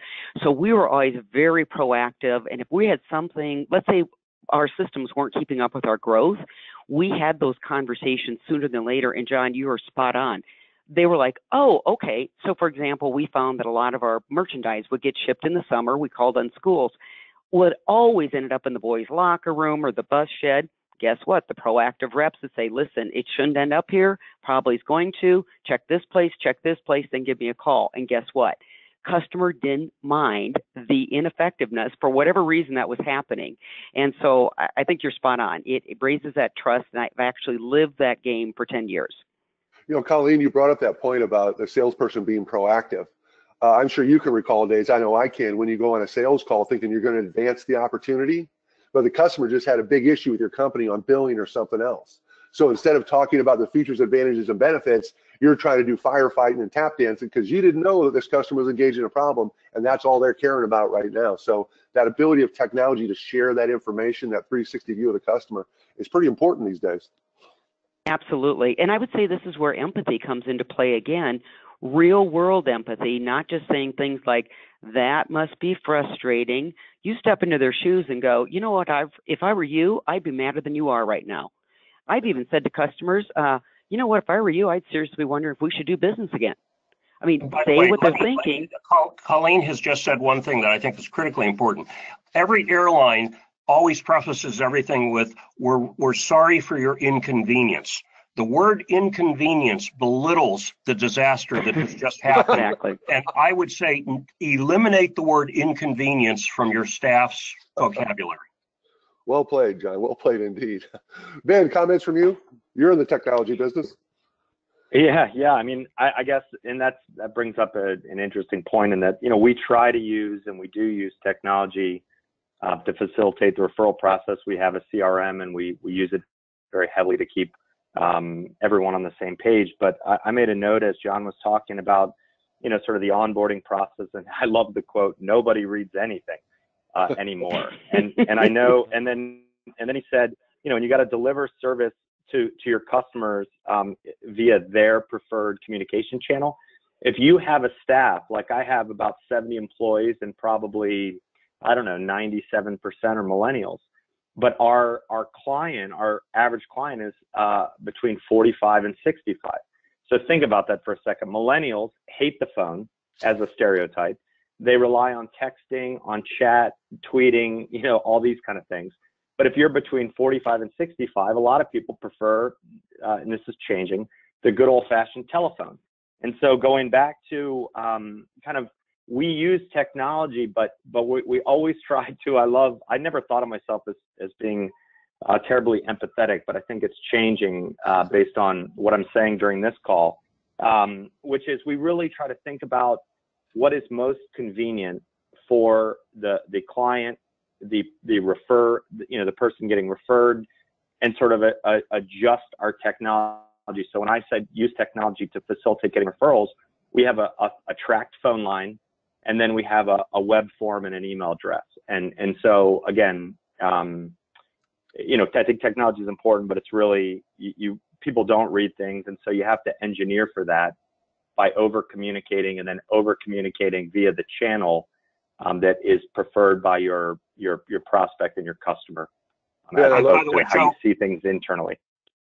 So we were always very proactive. And if we had something, let's say our systems weren't keeping up with our growth, we had those conversations sooner than later. And John, you are spot on. They were like, oh, okay. So for example, we found that a lot of our merchandise would get shipped in the summer. We called on schools. Well, it always ended up in the boys' locker room or the bus shed. Guess what? The proactive reps would say, listen, it shouldn't end up here. Probably is going to. Check this place, then give me a call. And guess what? Customer didn't mind the ineffectiveness for whatever reason that was happening. And so I think you're spot on. It raises that trust, and I've actually lived that game for 10 years. You know, Colleen, you brought up that point about the salesperson being proactive. I'm sure you can recall days, I know I can, when you go on a sales call thinking you're going to advance the opportunity, but the customer just had a big issue with your company on billing or something else. So instead of talking about the features, advantages, and benefits, you're trying to do firefighting and tap dancing because you didn't know that this customer was engaged in a problem, and that's all they're caring about right now. So that ability of technology to share that information, that 360 view of the customer, is pretty important these days. Absolutely. And I would say this is where empathy comes into play again. Real world empathy, not just saying things like, that must be frustrating. You step into their shoes and go, you know what, if I were you, I'd be madder than you are right now. I've even said to customers, you know what, if I were you, I'd seriously wonder if we should do business again. I mean, say what they're thinking. Colleen has just said one thing that I think is critically important. Every airline always prefaces everything with, we're sorry for your inconvenience. The word inconvenience belittles the disaster that has just happened. Exactly. And I would say eliminate the word inconvenience from your staff's vocabulary. Well played, John. Well played indeed. Ben, comments from you? You're in the technology business. Yeah. I mean, I guess, and that brings up an interesting point in that, you know, we try to use, and we do use technology to facilitate the referral process. We have a CRM and we use it very heavily to keep everyone on the same page. But I made a note as John was talking about, you know, sort of the onboarding process, and I love the quote, nobody reads anything anymore. And I know, and then he said, you know, and you got to deliver service to your customers via their preferred communication channel. If you have a staff, like I have about 70 employees and probably, I don't know, 97% are millennials, but our average client is between 45 and 65. So think about that for a second. Millennials hate the phone as a stereotype. They rely on texting, on chat, tweeting, you know, all these kind of things. But if you're between 45 and 65, a lot of people prefer, and this is changing, the good old-fashioned telephone. And so going back to kind of, we use technology, but we always try to, I never thought of myself as being terribly empathetic, but I think it's changing based on what I'm saying during this call, which is we really try to think about what is most convenient for the client, the person getting referred, and sort of adjust our technology. So when I said use technology to facilitate getting referrals, we have a tracked phone line, and then we have a web form and an email address. And so again, you know, I think technology is important, but it's really, people don't read things. And so you have to engineer for that by over communicating, and then over communicating via the channel that is preferred by your prospect and your customer. By the way, how Joe, you see things internally.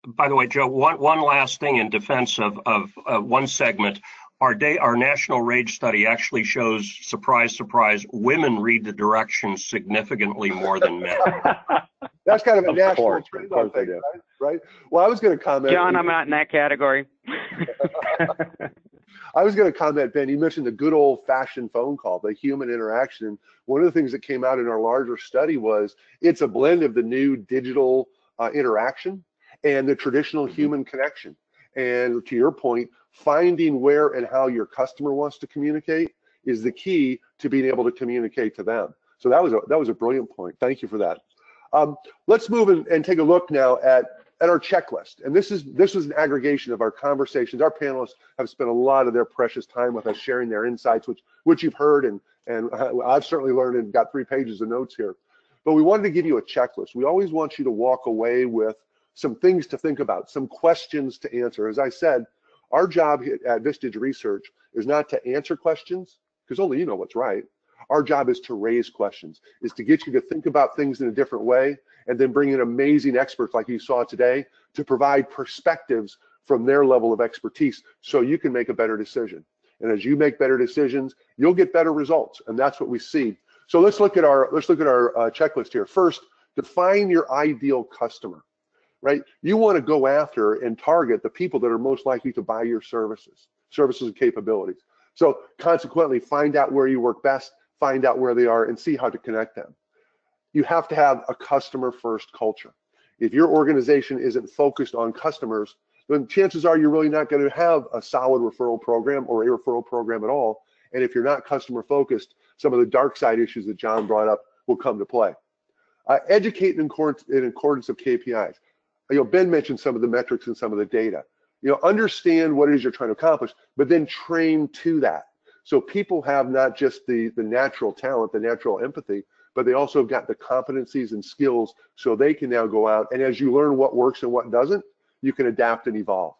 By the way, Joe, one last thing in defense of one segment. Our national rage study actually shows, surprise, surprise, women read the directions significantly more than men. That's kind of a Of national course, trend of course on I things, do. right? Well, I was going to comment. John, I'm not in that category. I was going to comment, Ben, you mentioned the good old-fashioned phone call, the human interaction. And one of the things that came out in our larger study was it's a blend of the new digital interaction and the traditional human connection. And to your point, finding where and how your customer wants to communicate is the key to being able to communicate to them. So that was a brilliant point. Thank you for that. Let's move and take a look now at our checklist. And this was an aggregation of our conversations. Our panelists have spent a lot of their precious time with us sharing their insights, which you've heard, and I've certainly learned and got 3 pages of notes here. But we wanted to give you a checklist. We always want you to walk away with some things to think about, some questions to answer. As I said, our job at Vistage Research is not to answer questions, because only you know what's right. Our job is to raise questions, is to get you to think about things in a different way, and then bring in amazing experts like you saw today to provide perspectives from their level of expertise so you can make a better decision. And as you make better decisions, you'll get better results, and that's what we see. So let's look at our checklist here. First, define your ideal customer, right? You want to go after and target the people that are most likely to buy your services and capabilities. So consequently, find out where you work best, find out where they are, and see how to connect them. You have to have a customer-first culture. If your organization isn't focused on customers, then chances are you're really not going to have a solid referral program or a referral program at all. And if you're not customer-focused, some of the dark side issues that John brought up will come to play. Educate in accordance of KPIs. Ben mentioned some of the metrics and some of the data. Understand what it is you're trying to accomplish, but then train to that. So people have not just the natural talent, the natural empathy, but they also got the competencies and skills so they can now go out, and as you learn what works and what doesn't, you can adapt and evolve.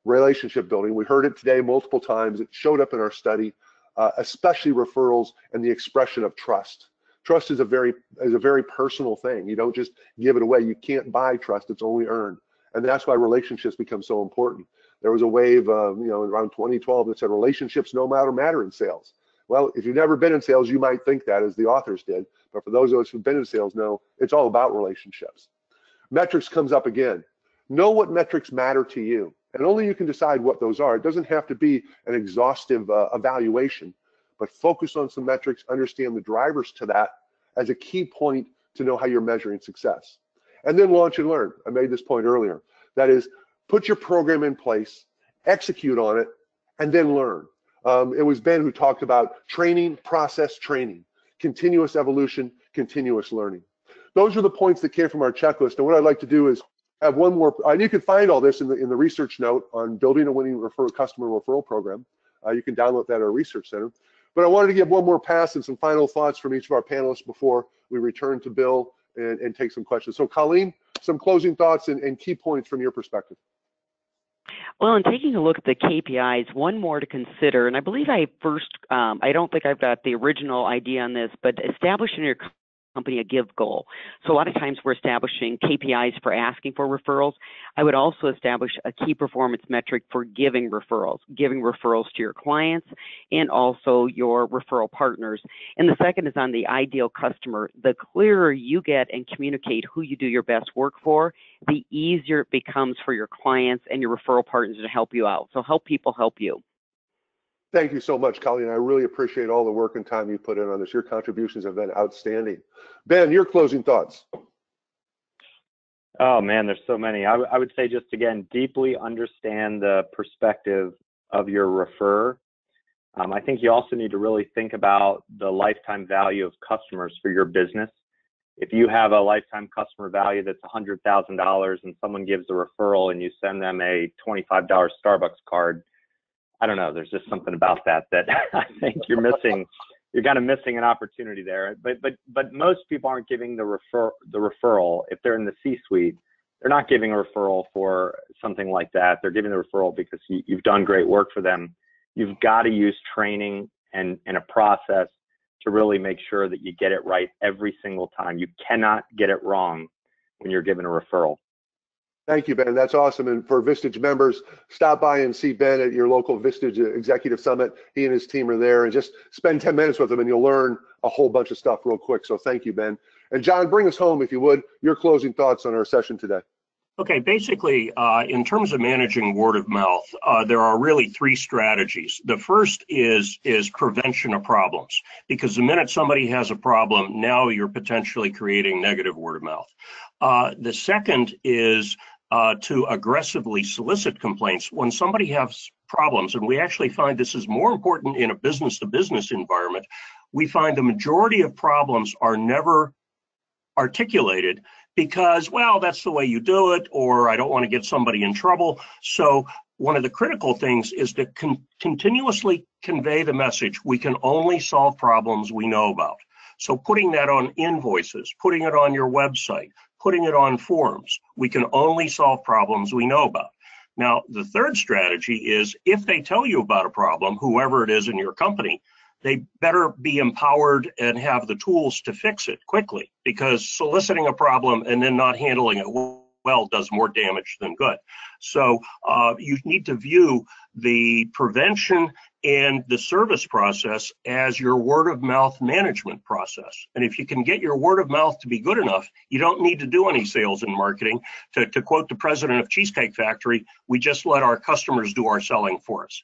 Relationship building, we heard it today multiple times. It showed up in our study, especially referrals and the expression of trust. Trust is a very personal thing. You don't just give it away. You can't buy trust, it's only earned. And that's why relationships become so important. There was a wave, around 2012 that said relationships no matter in sales. Well, if you've never been in sales, you might think that, as the authors did. But for those of us who've been in sales, know it's all about relationships. Metrics comes up again. Know what metrics matter to you, and only you can decide what those are. It doesn't have to be an exhaustive evaluation, but focus on some metrics, understand the drivers to that as a key point to know how you're measuring success. And then launch and learn. I made this point earlier. That is, put your program in place, execute on it, and then learn. It was Ben who talked about training, process training, continuous evolution, continuous learning. Those are the points that came from our checklist. And what I'd like to do is have one more, and you can find all this in the research note on building a winning customer referral program. You can download that at our research center. But I wanted to give one more pass and some final thoughts from each of our panelists before we return to Bill and take some questions. So Colleen, some closing thoughts and key points from your perspective. Well, in taking a look at the KPIs, one more to consider, and I believe I don't think I've got the original idea on this, but establishing your company a give goal. So a lot of times we're establishing KPIs for asking for referrals. I would also establish a key performance metric for giving referrals to your clients and also your referral partners. And the second is on the ideal customer. The clearer you get and communicate who you do your best work for, the easier it becomes for your clients and your referral partners to help you out. So help people help you. Thank you so much, Colleen. I really appreciate all the work and time you put in on this. Your contributions have been outstanding. Ben, your closing thoughts. Oh man, there's so many. I would say just again, deeply understand the perspective of your referrer. I think you also need to really think about the lifetime value of customers for your business. If you have a lifetime customer value that's $100,000 and someone gives a referral and you send them a $25 Starbucks card, I don't know, there's just something about that I think you're missing. You're kind of missing an opportunity there. But most people aren't giving the referral. If they're in the C-suite, they're not giving a referral for something like that. They're giving the referral because you've done great work for them. You've got to use training and a process to really make sure that you get it right every single time. You cannot get it wrong when you're given a referral. Thank you, Ben. That's awesome. And for Vistage members, stop by and see Ben at your local Vistage Executive Summit. He and his team are there, and just spend 10 minutes with him and you'll learn a whole bunch of stuff real quick. So thank you, Ben. And John, bring us home, if you would, your closing thoughts on our session today. Okay, basically, in terms of managing word of mouth, there are really three strategies. The first is prevention of problems, because the minute somebody has a problem, now you're potentially creating negative word of mouth. The second is to aggressively solicit complaints when somebody has problems, and we actually find this is more important in a business-to-business environment. We find the majority of problems are never articulated because, well, that's the way you do it, or I don't want to get somebody in trouble. So one of the critical things is to continuously convey the message. We can only solve problems we know about. So putting that on invoices, putting it on your website, putting it on forms. We can only solve problems we know about. Now, the third strategy is if they tell you about a problem, whoever it is in your company, they better be empowered and have the tools to fix it quickly, because soliciting a problem and then not handling it well does more damage than good. So you need to view the prevention and the service process as your word of mouth management process. And if you can get your word of mouth to be good enough, you don't need to do any sales and marketing. To quote the president of Cheesecake Factory, we just let our customers do our selling for us.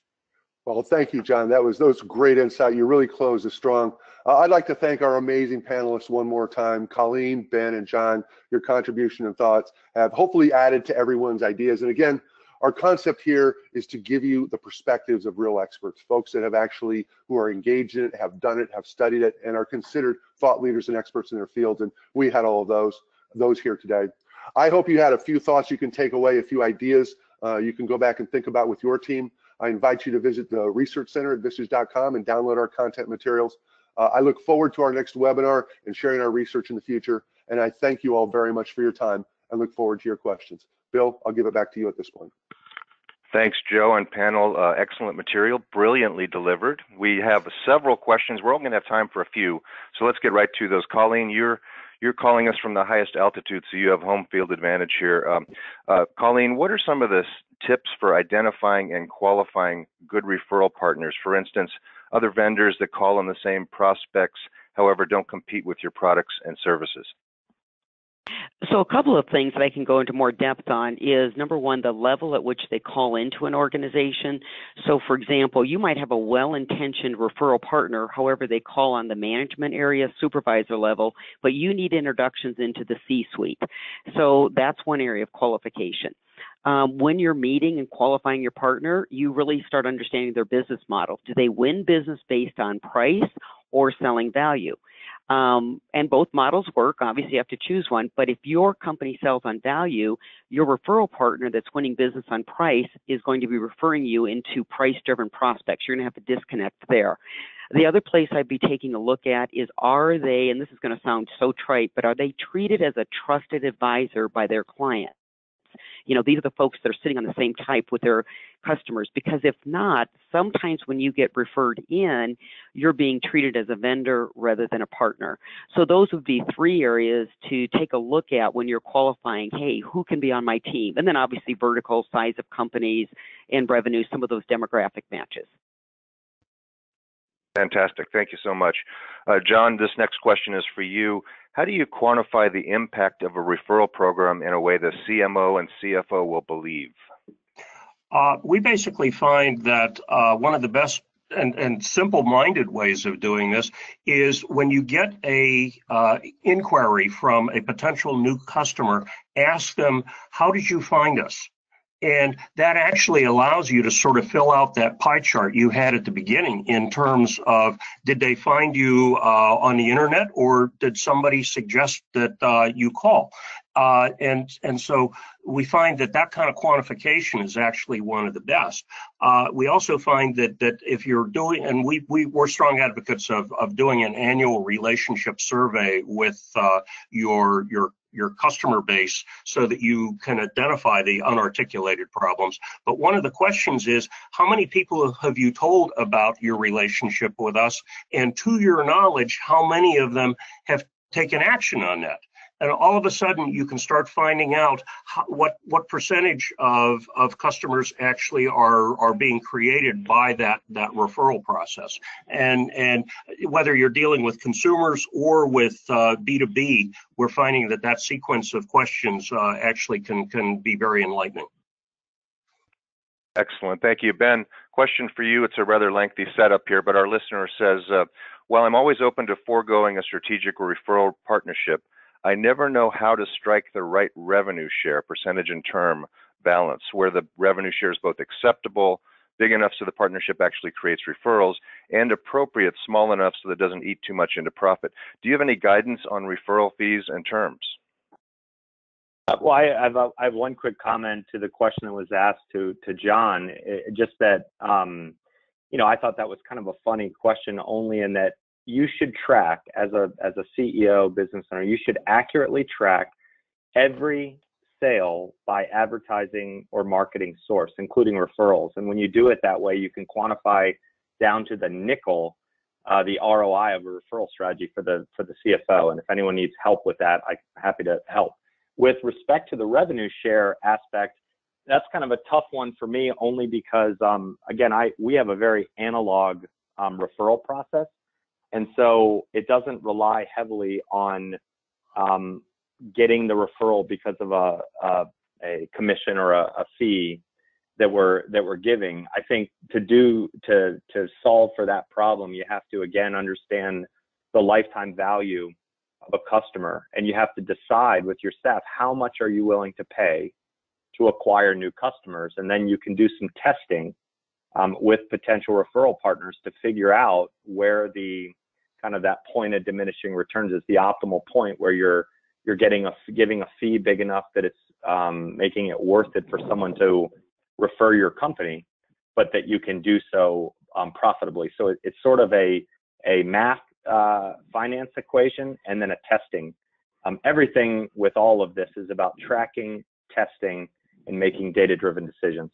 Well, thank you, John. That was great insight. You really closed it strong. I'd like to thank our amazing panelists one more time. Colleen, Ben, and John, your contribution and thoughts have hopefully added to everyone's ideas. And again, our concept here is to give you the perspectives of real experts, folks that have actually, who are engaged in it, have done it, have studied it, and are considered thought leaders and experts in their fields. And we had all of those here today. I hope you had a few thoughts you can take away, a few ideas you can go back and think about with your team. I invite you to visit the Research Center at Vistage.com and download our content materials. I look forward to our next webinar and sharing our research in the future. And I thank you all very much for your time and look forward to your questions. Bill, I'll give it back to you at this point. Thanks, Joe and panel. Excellent material, brilliantly delivered. We have several questions. We're only going to have time for a few, so let's get right to those. Colleen, you're calling us from the highest altitude, so you have home field advantage here. Colleen, what are some of the tips for identifying and qualifying good referral partners? For instance, other vendors that call on the same prospects, however, don't compete with your products and services. So a couple of things that I can go into more depth on is, number one, the level at which they call into an organization. So, for example, you might have a well-intentioned referral partner, however, they call on the management area, supervisor level, but you need introductions into the C-suite. So that's one area of qualification. When you're meeting and qualifying your partner, you really start understanding their business model. Do they win business based on price or selling value? And both models work. Obviously, you have to choose one. But if your company sells on value, your referral partner that's winning business on price is going to be referring you into price-driven prospects. You're going to have a disconnect there. The other place I'd be taking a look at is, are they, and this is going to sound so trite, but are they treated as a trusted advisor by their clients? You know, these are the folks that are sitting on the same type with their customers, because if not, sometimes when you get referred in, you're being treated as a vendor rather than a partner. So those would be three areas to take a look at when you're qualifying, hey, who can be on my team? And then obviously vertical, size of companies, and revenue, some of those demographic matches. Fantastic. Thank you so much. John, this next question is for you. How do you quantify the impact of a referral program in a way the CMO and CFO will believe? We basically find that one of the best and simple-minded ways of doing this is when you get a inquiry from a potential new customer, ask them, how did you find us? And that actually allows you to sort of fill out that pie chart you had at the beginning in terms of, did they find you on the internet, or did somebody suggest that you call? And so we find that kind of quantification is actually one of the best. We also find that if you're doing, and we're strong advocates of doing an annual relationship survey with your customer base so that you can identify the unarticulated problems. But one of the questions is, how many people have you told about your relationship with us? And to your knowledge, how many of them have taken action on that? And all of a sudden, you can start finding out what percentage of customers actually are being created by that referral process. And whether you're dealing with consumers or with B2B, we're finding that sequence of questions actually can be very enlightening. Excellent. Thank you, Ben. Question for you. It's a rather lengthy setup here, but our listener says, while I'm always open to foregoing a strategic or referral partnership, I never know how to strike the right revenue share, percentage and term balance, where the revenue share is both acceptable, big enough so the partnership actually creates referrals, and appropriate, small enough so that it doesn't eat too much into profit. Do you have any guidance on referral fees and terms? Well, I have one quick comment to the question that was asked to John. Just that, I thought that was kind of a funny question, only in that you should track, as a CEO, business owner, you should accurately track every sale by advertising or marketing source, including referrals. And when you do it that way, you can quantify down to the nickel the ROI of a referral strategy for the CFO. And if anyone needs help with that, I'm happy to help. With respect to the revenue share aspect, that's kind of a tough one for me, only because, again, we have a very analog referral process. And so it doesn't rely heavily on getting the referral because of a commission or a fee that we're giving. I think to solve for that problem, you have to, again, understand the lifetime value of a customer, and you have to decide with your staff, how much are you willing to pay to acquire new customers? And then you can do some testing with potential referral partners to figure out where the kind of that point of diminishing returns is, the optimal point where you're giving a fee big enough that it's making it worth it for someone to refer your company, but that you can do so profitably. So it's sort of a math finance equation and then a testing. Everything with all of this is about tracking, testing, and making data-driven decisions.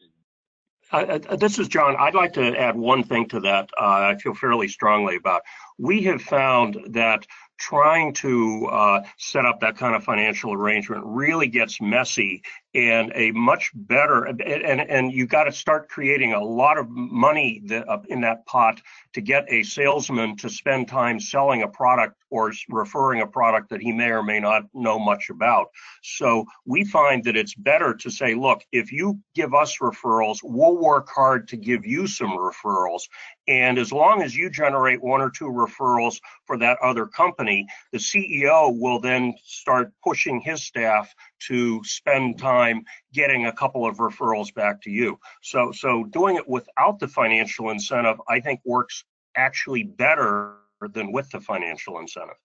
This is John. I'd like to add one thing to that I feel fairly strongly about. We have found that trying to set up that kind of financial arrangement really gets messy, and a much better, and you got to start creating a lot of money in that pot to get a salesman to spend time selling a product or referring a product that he may or may not know much about. So we find that it's better to say, look, if you give us referrals, we'll work hard to give you some referrals. And as long as you generate one or two referrals for that other company, the CEO will then start pushing his staff to spend time getting a couple of referrals back to you. So doing it without the financial incentive, I think, works actually better than with the financial incentive.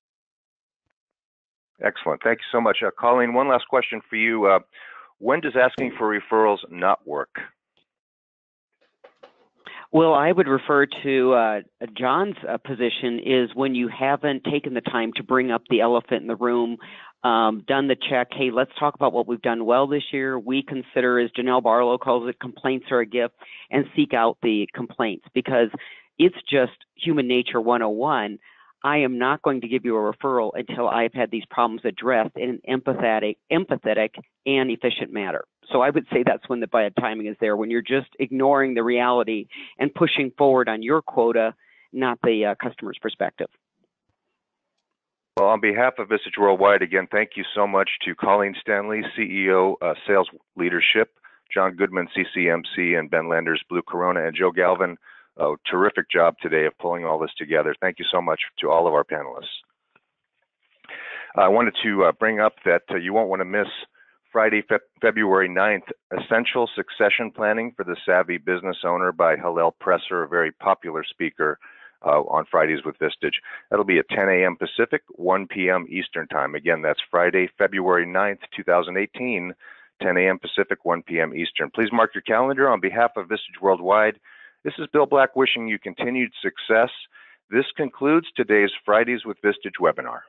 Excellent. Thank you so much. Colleen, one last question for you. When does asking for referrals not work? Well, I would refer to John's position is when you haven't taken the time to bring up the elephant in the room, done the check. Hey, let's talk about what we've done well this year. We consider, as Janelle Barlow calls it, complaints are a gift, and seek out the complaints, because it's just human nature 101. I am not going to give you a referral until I've had these problems addressed in an empathetic and efficient manner. So I would say that's when the bad timing is there, when you're just ignoring the reality and pushing forward on your quota, not the customer's perspective. Well, on behalf of Vistage Worldwide, again, thank you so much to Colleen Stanley, CEO, Sales Leadership, John Goodman, CCMC, and Ben Landers, Blue Corona, and Joe Galvin. Terrific job today of pulling all this together. Thank you so much to all of our panelists. I wanted to bring up that you won't want to miss Friday, February 9th, Essential Succession Planning for the Savvy Business Owner by Hillel Presser, a very popular speaker on Fridays with Vistage. That'll be at 10 a.m. Pacific, 1 p.m. Eastern Time. Again, that's Friday, February 9th, 2018, 10 a.m. Pacific, 1 p.m. Eastern. Please mark your calendar. On behalf of Vistage Worldwide, this is Bill Black wishing you continued success. This concludes today's Fridays with Vistage webinar.